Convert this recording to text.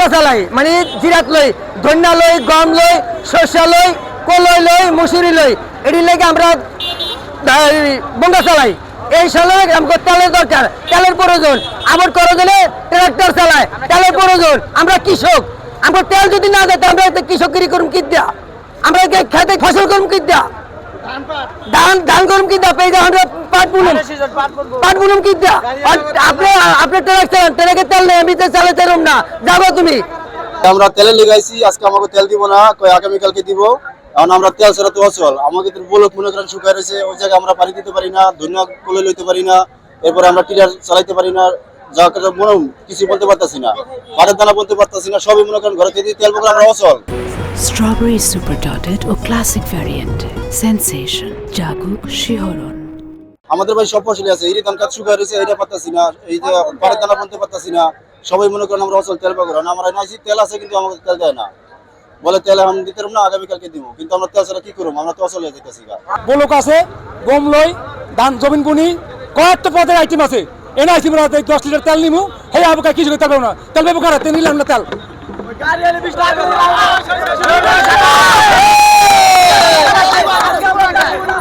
আমরা চালাই মানে জিরাত লই, ধন্যা লই, গম লই, শস্য লই, কলই লই, মুসুরি লই, এটি লেগে আমরা বঙ্গা চালাই। এই সময় আমাকে তেলের দরকার, তেলের প্রয়োজন। আবার করে দিলে ট্রাক্টর চালায়, তেলের প্রয়োজন। আমরা কৃষক, আমরা তেল যদি না দেয় আমরা কৃষকেরই করুম কি দেয়া, আমরা খেতে ফসল করুম কি দেয়া, ধান করুম কি দেয়া, পেয়ে আমরা পাট বুনুম কি দেয়া। আপনি ট্রাক চালান, ট্রাকে তেল নেই, আমি তো চালাতে পারুম না, যাবো তুমি। আমরা তেলে লেগাইছি, আজকে আমাকে তেল দিব না, আগামীকালকে দিব। কারণ আমরা তেল ছাড়া তো অচল, আমাকে বলক মনে করেন শুকায় রয়েছে, ওই জায়গায় আমরা পানি দিতে পারি না, ধনিয়া কোলে লইতে পারি না, এরপরে আমরা টিলার চালাইতে পারি না, যা মনে কিছু বলতে পারতাছি না, পাটের দানা বলতে পারতাছি না, সবই মনে করেন ঘরে থেকে তেল বলে আমরা অচল। স্ট্রবেরি সুপার ডটেড ও ক্লাসিক ভ্যারিয়েন্ট সেন্সেশন জাগুক শিহরণ। আমাদের ভাই সব ফসলই আছে, এই ধান কাজ শুকায় রয়েছে, এটা পারতাছি না, এই যে পাটের দানা বলতে পারতাছি না, সবাই মনে করেন আমরা অচল তেল পাবো না। আমরা নাইছি তেল আছে কিন্তু আমাদের তেল দেয় না, বলে তেল আমি দিতে পারবো না, আগামীকালকে দিব, কিন্তু আমরা তেল ছাড়া কি করবো, আমরা তো অচল হয়ে যেতেছি। বলক আছে, গম লই, ধান জমিন বুনি, কয়েকটা পদের আইটেম আছে। এনে আইছি আমরা 10 লিটার তেল নিমু, হে আবকা কিছু তেল পাবো না, তেল পাবো কারা, তেল নিলাম না তেল।